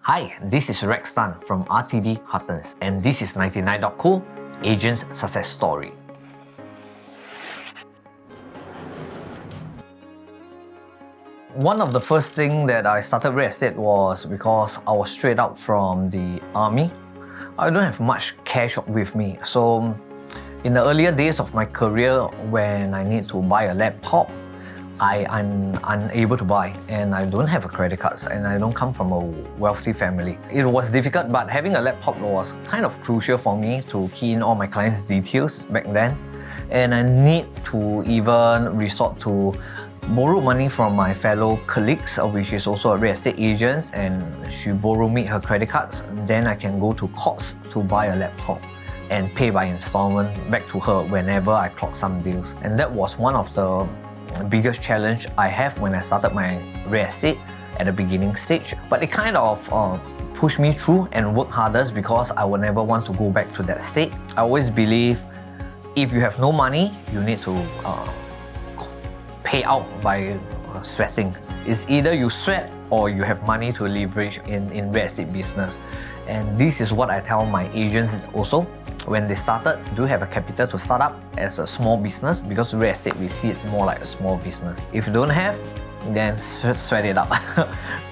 Hi, this is Rex Tan from RTD Huttons, and this is 99.co Agents Success Story. One of the first things that I started real estate was because I was straight out from the army. I don't have much cash with me, so in the earlier days of my career, when I need to buy a laptop, I'm unable to buy, and I don't have a credit cards, and I don't come from a wealthy family. It was difficult, but having a laptop was kind of crucial for me to key in all my clients' details back then. And I need to even resort to borrow money from my fellow colleagues, which is also a real estate agent, and she borrowed me her credit cards. Then I can go to Courts to buy a laptop and pay by installment back to her whenever I clock some deals. And that was one of the biggest challenge I have when I started my real estate at the beginning stage. But it kind of pushed me through and work harder because I would never want to go back to that state. I always believe if you have no money, you need to pay out by sweating. It's either you sweat or you have money to leverage in real estate business. And this is what I tell my agents also. When they started, do have a capital to start up as a small business, because real estate we see it more like a small business. If you don't have, then sweat it up.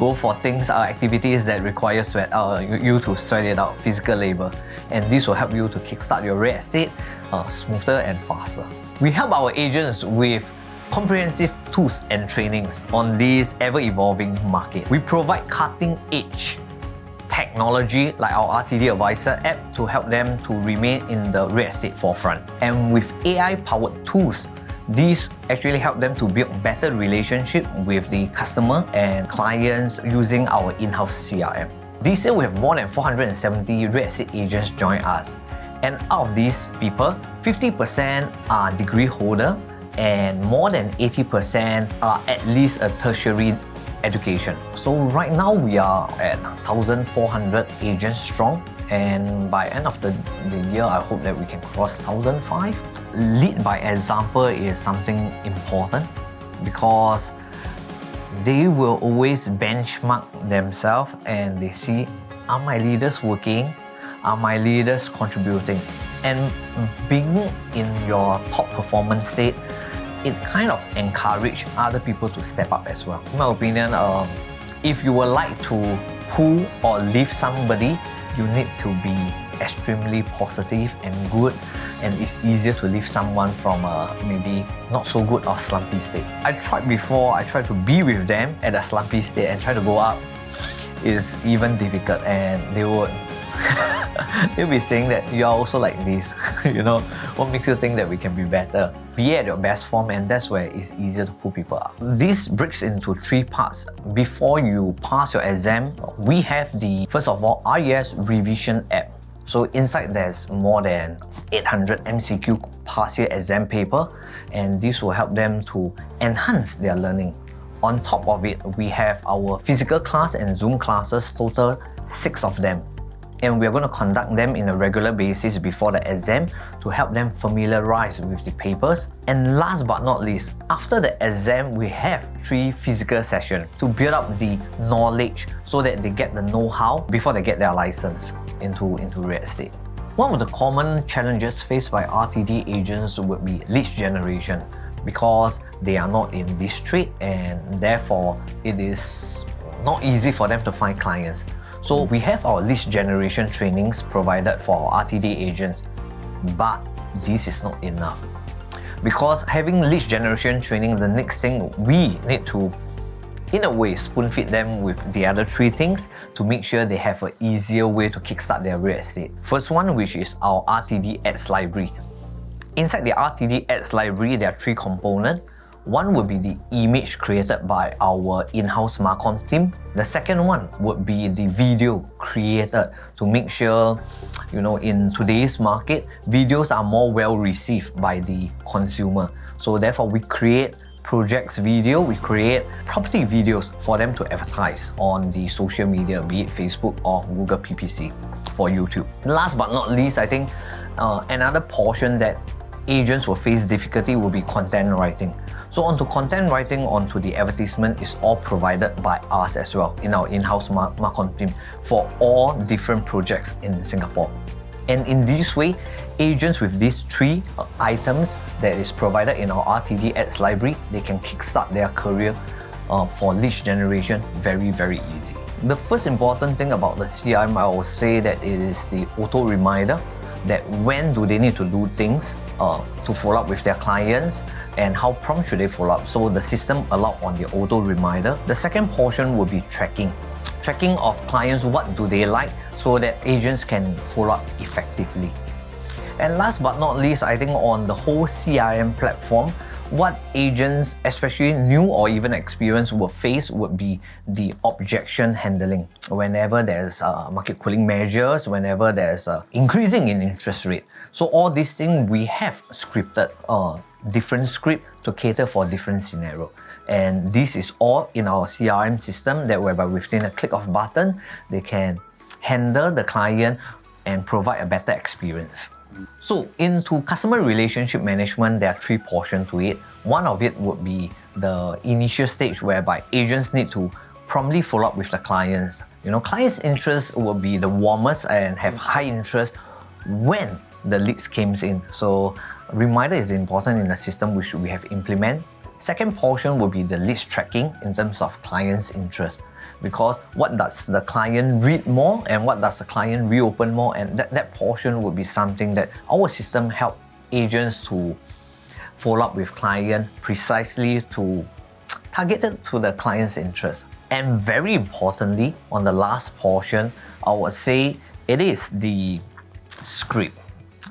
Go for things, activities that require you to sweat it out, physical labor, and this will help you to kickstart your real estate smoother and faster. We help our agents with comprehensive tools and trainings on this ever-evolving market. We provide cutting-edge technology like our RTD Advisor app to help them to remain in the real estate forefront. And with AI-powered tools, these actually help them to build better relationship with the customer and clients using our in-house CRM. This year we have more than 470 real estate agents join us. And out of these people, 50% are degree holder and more than 80% are at least a tertiary education. So right now we are at 1,400 agents strong, and by end of the year I hope that we can cross 1,005. Lead by example is something important because they will always benchmark themselves and they see, are my leaders working? Are my leaders contributing? And being in your top performance state, it kind of encourage other people to step up as well. In my opinion, if you would like to pull or lift somebody, you need to be extremely positive and good, and it's easier to lift someone from a maybe not so good or slumpy state. I tried before, I tried to be with them at a slumpy state and try to go up. It's even difficult, and they would they'll be saying that you are also like this. You know, what makes you think that we can be better? Be at your best form, and that's where it's easier to pull people up. This breaks into three parts. Before you pass your exam, we have the, first of all, RES revision app. So inside there's more than 800 MCQ past year exam paper, and this will help them to enhance their learning. On top of it, we have our physical class and Zoom classes, total 6 of them. And we are going to conduct them in a regular basis before the exam to help them familiarize with the papers. And last but not least, after the exam, we have 3 physical sessions to build up the knowledge so that they get the know-how before they get their license into real estate. One of the common challenges faced by RTD agents would be lead generation, because they are not in this trade and therefore it is not easy for them to find clients. So we have our lead generation trainings provided for our RTD agents, but this is not enough. Because having lead generation training, the next thing we need to, in a way, spoon feed them with the other 3 things to make sure they have an easier way to kickstart their real estate. First one, which is our RTD X Library. Inside the RTD X Library, there are 3 components. One would be the image created by our in-house Marcom team. The second one would be the video created to make sure, you know, in today's market, videos are more well received by the consumer. So therefore, we create projects video, we create property videos for them to advertise on the social media, be it Facebook or Google PPC for YouTube. Last but not least, I think another portion that agents will face difficulty will be content writing. So onto content writing, onto the advertisement is all provided by us as well in our in-house marketing team for all different projects in Singapore. And in this way, agents with these three items that is provided in our RTD X Library, they can kickstart their career for lead generation very, very easy. The first important thing about the CRM, I will say that it is the auto reminder that when do they need to do things to follow up with their clients and how prompt should they follow up. So the system allow on the auto reminder. The second portion will be tracking. Tracking of clients, what do they like, so that agents can follow up effectively. And last but not least, I think on the whole CRM platform, what agents, especially new or even experienced, will face would be the objection handling. Whenever there's market cooling measures, whenever there's increasing in interest rate. So all these things we have scripted different script to cater for different scenario. And this is all in our CRM system that whereby within a click of button, they can handle the client and provide a better experience. So into customer relationship management, there are three portions to it. One of it would be the initial stage whereby agents need to promptly follow up with the clients. Clients' interest will be the warmest and have high interest when the leads came in. So reminder is important in the system which we have implemented. Second portion will be the leads tracking in terms of clients' interest. Because what does the client read more and what does the client reopen more, and that portion would be something that our system help agents to follow up with client precisely to target it to the client's interest. And very importantly, on the last portion, I would say it is the script.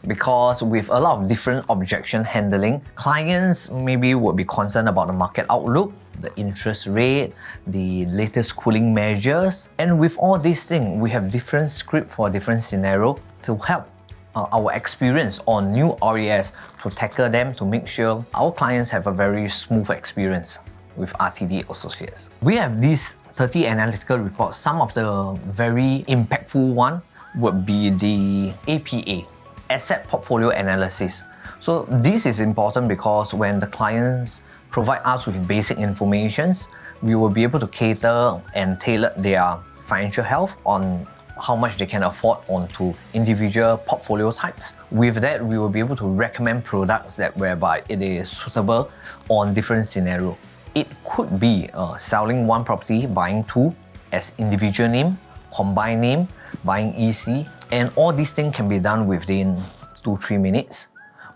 Because with a lot of different objection handling, clients maybe would be concerned about the market outlook, the interest rate, the latest cooling measures. And with all these things, we have different script for different scenario to help our experience on new RES to tackle them to make sure our clients have a very smooth experience with RTD Associates. We have these 30 analytical reports. Some of the very impactful one would be the APA, Asset Portfolio Analysis. So this is important because when the clients provide us with basic informations, we will be able to cater and tailor their financial health on how much they can afford onto individual portfolio types. With that, we will be able to recommend products that whereby it is suitable on different scenarios. It could be selling one property, buying two as individual name, combined name, buying EC, and all these things can be done within 2-3 minutes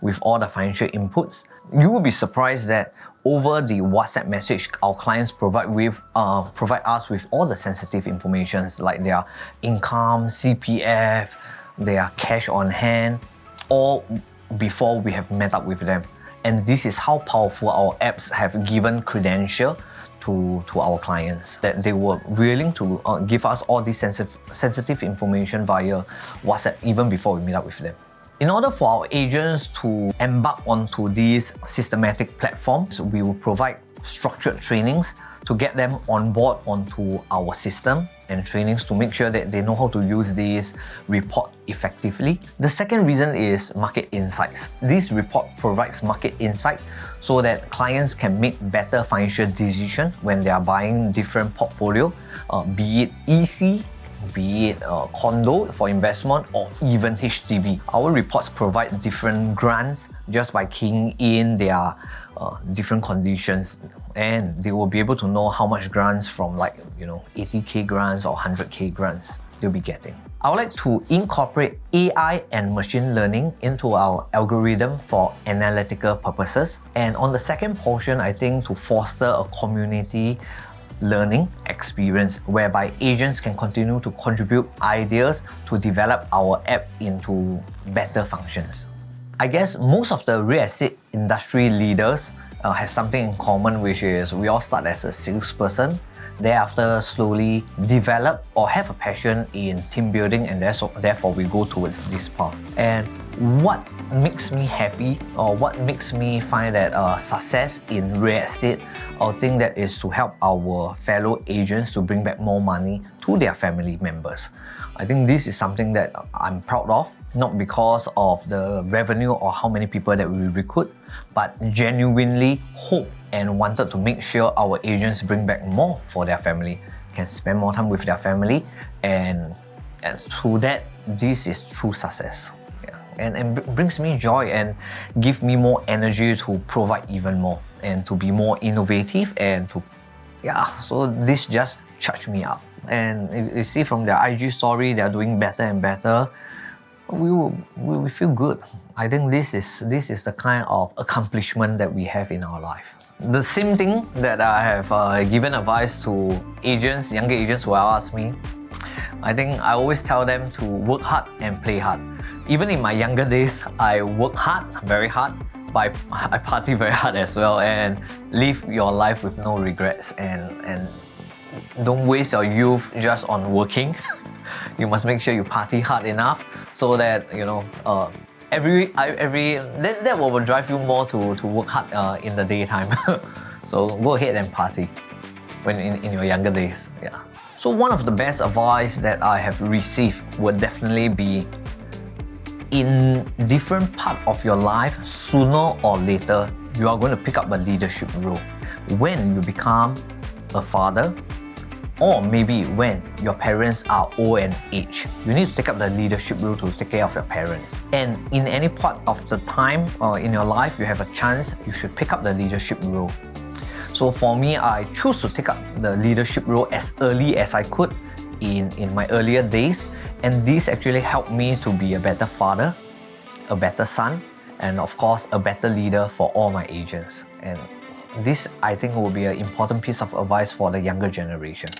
with all the financial inputs. You will be surprised that over the WhatsApp message, our clients provide us with all the sensitive information like their income, CPF, their cash on hand, all before we have met up with them. And this is how powerful our apps have given credential to our clients, that they were willing to give us all this sensitive information via WhatsApp even before we meet up with them. In order for our agents to embark onto these systematic platforms, we will provide structured trainings to get them on board onto our system and trainings to make sure that they know how to use this report effectively. The second reason is market insights. This report provides market insight so that clients can make better financial decisions when they are buying different portfolio, be it EC, be it condo for investment or even HDB. Our reports provide different grants just by keying in their different conditions, and they will be able to know how much grants from 80k grants or 100k grants they'll be getting. I would like to incorporate AI and machine learning into our algorithm for analytical purposes. And on the second portion, I think to foster a community learning experience whereby agents can continue to contribute ideas to develop our app into better functions. I guess most of the real estate industry leaders have something in common, which is we all start as a salesperson, thereafter slowly develop or have a passion in team building, and therefore we go towards this path. And what makes me happy or what makes me find that success in real estate, I think that is to help our fellow agents to bring back more money to their family members. I think this is something that I'm proud of, not because of the revenue or how many people that we recruit, but genuinely hope and wanted to make sure our agents bring back more for their family, can spend more time with their family, and through that, this is true success. And brings me joy and give me more energy to provide even more and to be more innovative and to, so this just charged me up. And you see from their IG story, they're doing better and better. We feel good. I think this is the kind of accomplishment that we have in our life. The same thing that I have given advice to agents, younger agents who ask me, I think I always tell them to work hard and play hard. Even in my younger days, I work hard, very hard, but I party very hard as well, and live your life with no regrets, and don't waste your youth just on working. You must make sure you party hard enough so that that will drive you more to work hard in the daytime. So go ahead and party when in your younger days. So one of the best advice that I have received would definitely be, in different part of your life, sooner or later, you are going to pick up a leadership role. When you become a father, or maybe when your parents are old and age, you need to take up the leadership role to take care of your parents. And in any part of the time in your life, you have a chance, you should pick up the leadership role. So for me, I choose to take up the leadership role as early as I could in my earlier days, and this actually helped me to be a better father, a better son, and of course a better leader for all my agents. And this, I think, will be an important piece of advice for the younger generation.